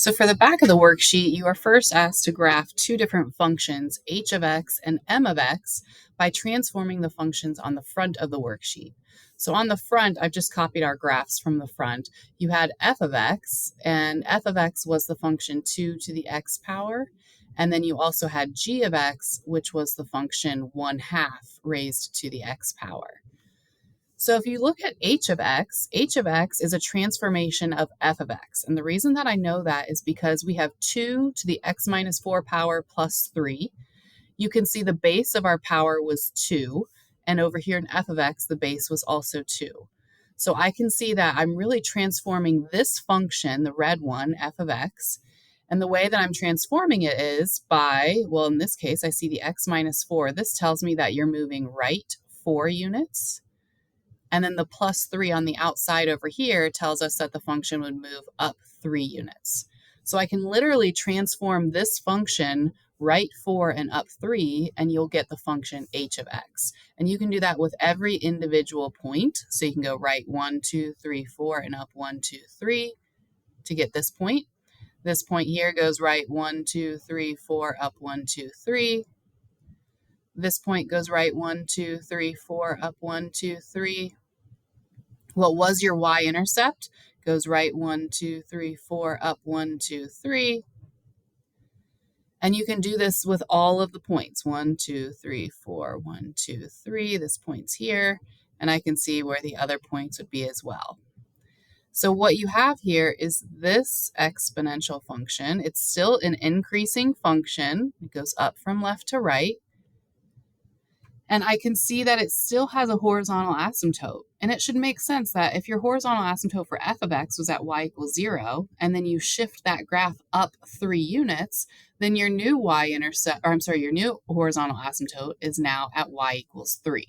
So for the back of the worksheet, you are first asked to graph two different functions, h of x and m of x, by transforming the functions on the front of the worksheet. So on the front, I've just copied our graphs from the front. You had f of x, and f of x was the function 2 to the x power. And then you also had g of x, which was the function 1/2 raised to the x power. So if you look at h of x is a transformation of f of x. And the reason that I know that is because we have 2 to the x minus 4 power plus 3. You can see the base of our power was 2. And over here in f of x, the base was also 2. So I can see that I'm really transforming this function, the red one, f of x. And the way that I'm transforming it is by, well, in this case, I see the x minus 4. This tells me that you're moving right 4 units. And then the plus 3 on the outside over here tells us that the function would move up 3 units. So I can literally transform this function right 4 and up 3, and you'll get the function h of x. And you can do that with every individual point. So you can go right 1, 2, 3, 4, and up 1, 2, 3 to get this point. This point here goes right 1, 2, 3, 4, up 1, 2, 3. This point goes right 1, 2, 3, 4, up 1, 2, 3. What was your y-intercept goes right 1, 2, 3, 4, up 1, 2, 3. And you can do this with all of the points. 1, 2, 3, 4, 1, 2, 3. This point's here, and I can see where the other points would be as well. So what you have here is this exponential function. It's still an increasing function. It goes up from left to right. And I can see that it still has a horizontal asymptote. And it should make sense that if your horizontal asymptote for f of x was at y equals 0, and then you shift that graph up 3 units, then your new your new horizontal asymptote is now at y equals 3.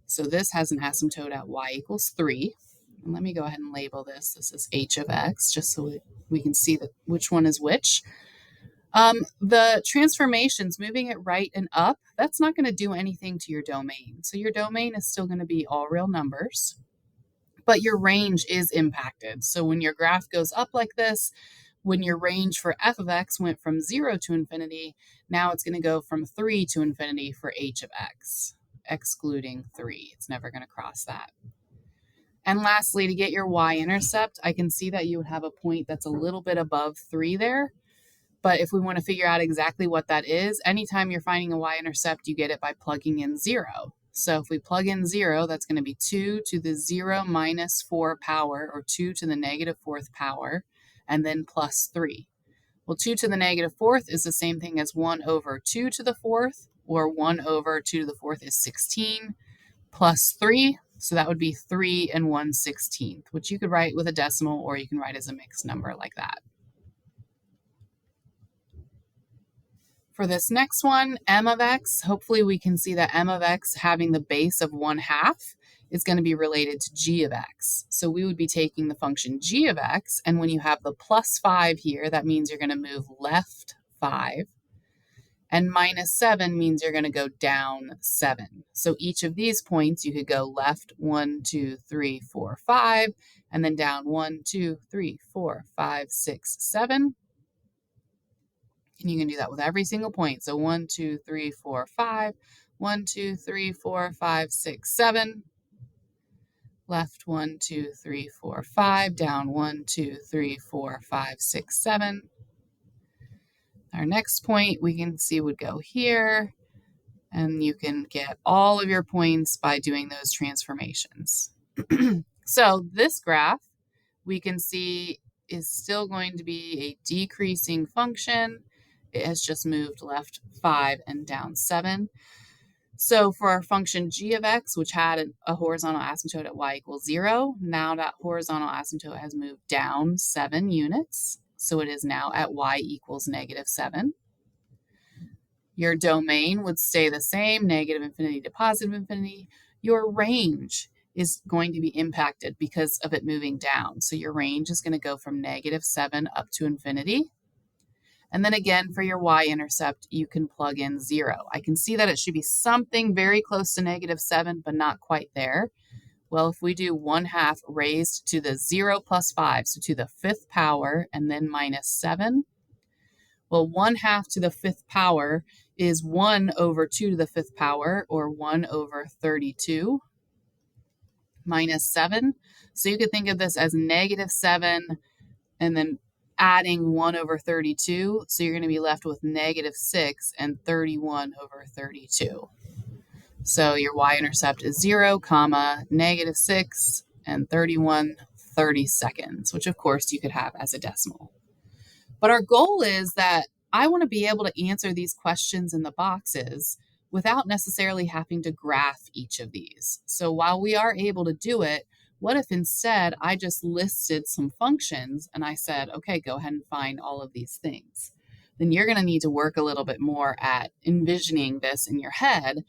So this has an asymptote at y equals 3. And let me go ahead and label this. This is h of x, just so we can see which one is which. The transformations, moving it right and up, that's not going to do anything to your domain. So your domain is still going to be all real numbers, but your range is impacted. So when your graph goes up like this, when your range for f of x went from 0 to infinity, now it's going to go from 3 to infinity for h of x, excluding 3. It's never going to cross that. And lastly, to get your y-intercept, I can see that you would have a point that's a little bit above 3 there. But if we want to figure out exactly what that is, anytime you're finding a y-intercept, you get it by plugging in 0. So if we plug in 0, that's going to be 2 to the 0 minus 4 power, or 2 to the negative 4th power, and then plus 3. Well, 2 to the negative 4th is the same thing as 1 over 2 to the 4th, or 1 over 2 to the 4th is 16, plus 3. So that would be 3 and 1/16, which you could write with a decimal, or you can write as a mixed number like that. For this next one, m of x, hopefully we can see that m of x having the base of 1/2 is going to be related to g of x. So we would be taking the function g of x, and when you have the plus 5 here, that means you're going to move left 5. And minus 7 means you're going to go down 7. So each of these points, you could go left 1, 2, 3, 4, 5, and then down 1, 2, 3, 4, 5, 6, 7. And you can do that with every single point. So 1, 2, 3, 4, 5, 1, 2, 3, 4, 5, 6, 7. Left 1, 2, 3, 4, 5, down 1, 2, 3, 4, 5, 6, 7. Our next point we can see would go here, and you can get all of your points by doing those transformations. So this graph we can see is still going to be a decreasing function. It has just moved left 5 and down 7. So for our function g of x, which had a horizontal asymptote at y equals 0, now that horizontal asymptote has moved down 7 units. So it is now at y equals negative 7. Your domain would stay the same, negative infinity to positive infinity. Your range is going to be impacted because of it moving down. So your range is going to go from negative 7 up to infinity. And then again, for your y-intercept, you can plug in 0. I can see that it should be something very close to negative 7, but not quite there. Well, if we do 1/2 raised to the 0 plus 5, so to the 5th power, and then minus 7, well, 1/2 to the 5th power is 1 over 2 to the 5th power, or 1 over 32, minus 7. So you could think of this as negative 7 and then adding 1 over 32. So you're going to be left with negative 6 and 31 over 32. So your y-intercept is 0, comma, negative 6 and 31/32, which of course you could have as a decimal. But our goal is that I want to be able to answer these questions in the boxes without necessarily having to graph each of these. So while we are able to do it, what if instead I just listed some functions and I said, okay, go ahead and find all of these things? Then you're going to need to work a little bit more at envisioning this in your head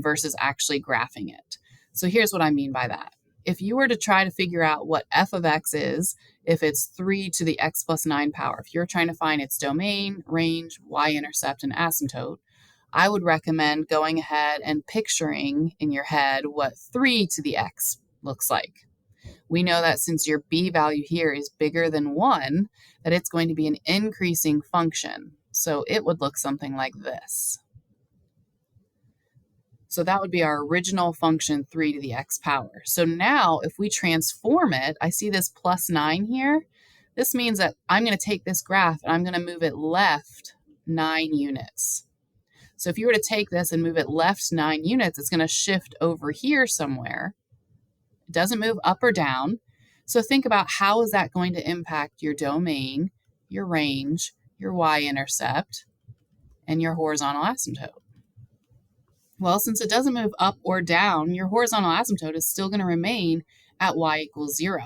versus actually graphing it. So here's what I mean by that. If you were to try to figure out what f of x is, if it's 3 to the x plus 9 power, if you're trying to find its domain, range, y-intercept, and asymptote, I would recommend going ahead and picturing in your head what 3 to the x looks like. We know that since your b value here is bigger than 1, that it's going to be an increasing function. So it would look something like this. So that would be our original function 3 to the x power. So now if we transform it, I see this plus 9 here. This means that I'm going to take this graph and I'm going to move it left 9 units. So if you were to take this and move it left 9 units, it's going to shift over here somewhere. It doesn't move up or down. So think about how is that going to impact your domain, your range, your y-intercept, and your horizontal asymptote. Well, since it doesn't move up or down, your horizontal asymptote is still going to remain at y equals 0.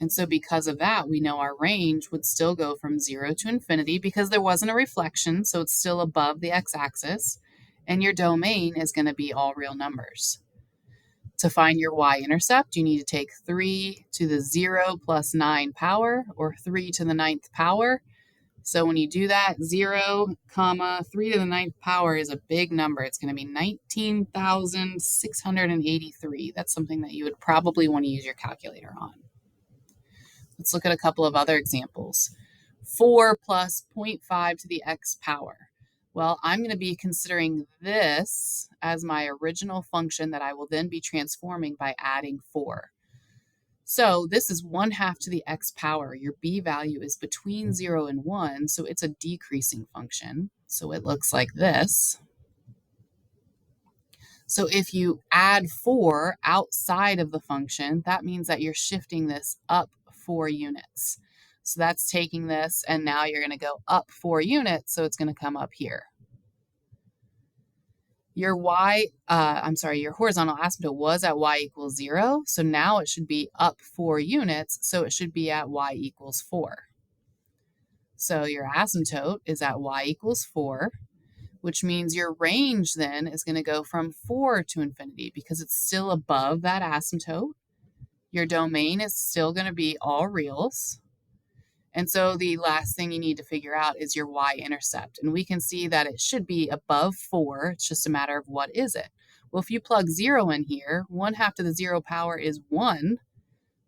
And so because of that, we know our range would still go from 0 to infinity because there wasn't a reflection, so it's still above the x-axis, and your domain is going to be all real numbers. To find your y-intercept, you need to take 3 to the 0 plus 9 power, or 3 to the 9th power. So when you do that, 0, 3 to the 9th power is a big number. It's going to be 19,683. That's something that you would probably want to use your calculator on. Let's look at a couple of other examples. 4 plus 0.5 to the x power. Well, I'm going to be considering this as my original function that I will then be transforming by adding 4. So this is 1/2 to the x power. Your b value is between 0 and 1, so it's a decreasing function. So it looks like this. So if you add 4 outside of the function, that means that you're shifting this up 4 units. So that's taking this, and now you're going to go up 4 units, so it's going to come up here. Your your horizontal asymptote was at y equals 0, so now it should be up 4 units, so it should be at y equals 4. So your asymptote is at y equals 4, which means your range then is going to go from 4 to infinity because it's still above that asymptote. Your domain is still going to be all reals. And so the last thing you need to figure out is your y-intercept. And we can see that it should be above 4. It's just a matter of what is it. Well, if you plug 0 in here, 1/2 to the 0 power is 1,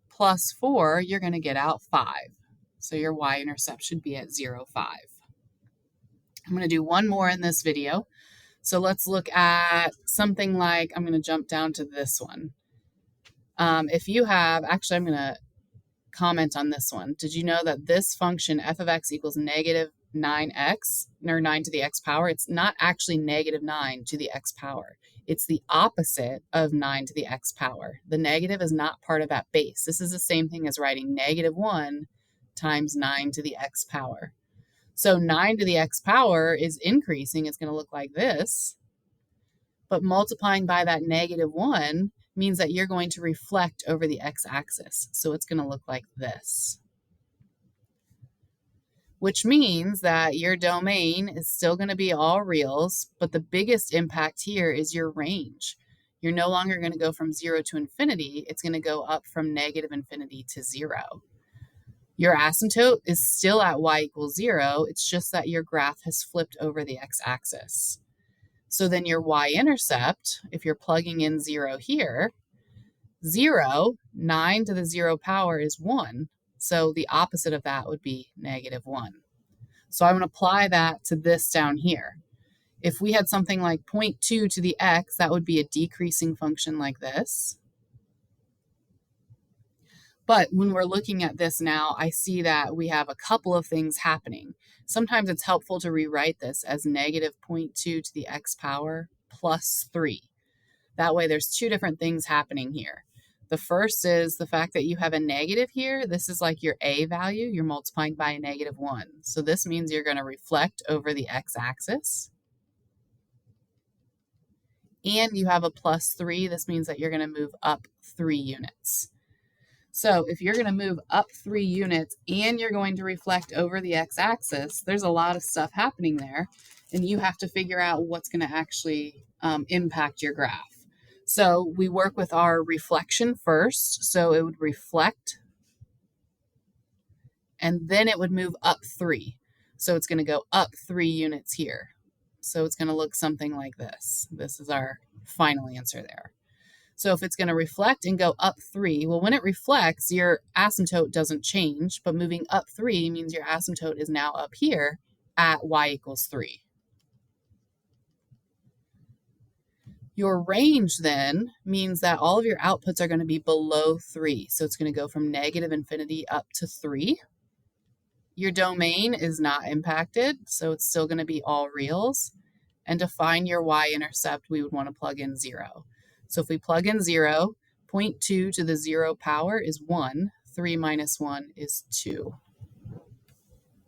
plus 4, you're going to get out 5. So your y-intercept should be at 0, 5. I'm going to do one more in this video. So let's look at something like, I'm going to jump down to this one. If you have, actually I'm going to comment on this one. Did you know that this function f of x equals negative 9x, or 9 to the x power? It's not actually negative 9 to the x power. It's the opposite of 9 to the x power. The negative is not part of that base. This is the same thing as writing negative 1 times 9 to the x power. So 9 to the x power is increasing. It's going to look like this. But multiplying by that negative 1 means that you're going to reflect over the x-axis. So it's going to look like this. Which means that your domain is still going to be all reals, but the biggest impact here is your range. You're no longer going to go from 0 to infinity. It's going to go up from negative infinity to 0. Your asymptote is still at y equals 0. It's just that your graph has flipped over the x-axis. So then your y-intercept, if you're plugging in 0 here, 0, 9 to the 0 power is 1. So the opposite of that would be -1. So I'm going to apply that to this down here. If we had something like 0.2 to the x, that would be a decreasing function like this. But when we're looking at this now, I see that we have a couple of things happening. Sometimes it's helpful to rewrite this as -0.2 to the x power plus 3. That way there's two different things happening here. The first is the fact that you have a negative here. This is like your a value. You're multiplying by a -1. So this means you're going to reflect over the x-axis. And you have a plus 3. This means that you're going to move up 3 units. So if you're going to move up 3 units and you're going to reflect over the x-axis, there's a lot of stuff happening there, and you have to figure out what's going to actually impact your graph. So we work with our reflection first. So it would reflect, and then it would move up 3. So it's going to go up 3 units here. So it's going to look something like this. This is our final answer there. So if it's going to reflect and go up 3, well, when it reflects, your asymptote doesn't change, but moving up 3 means your asymptote is now up here at y = 3. Your range then means that all of your outputs are going to be below 3. So it's going to go from -infinity up to 3. Your domain is not impacted, so it's still going to be all reals. And to find your y-intercept, we would want to plug in 0. So if we plug in 0, 0.2 to the 0 power is 1. 3 minus 1 is 2.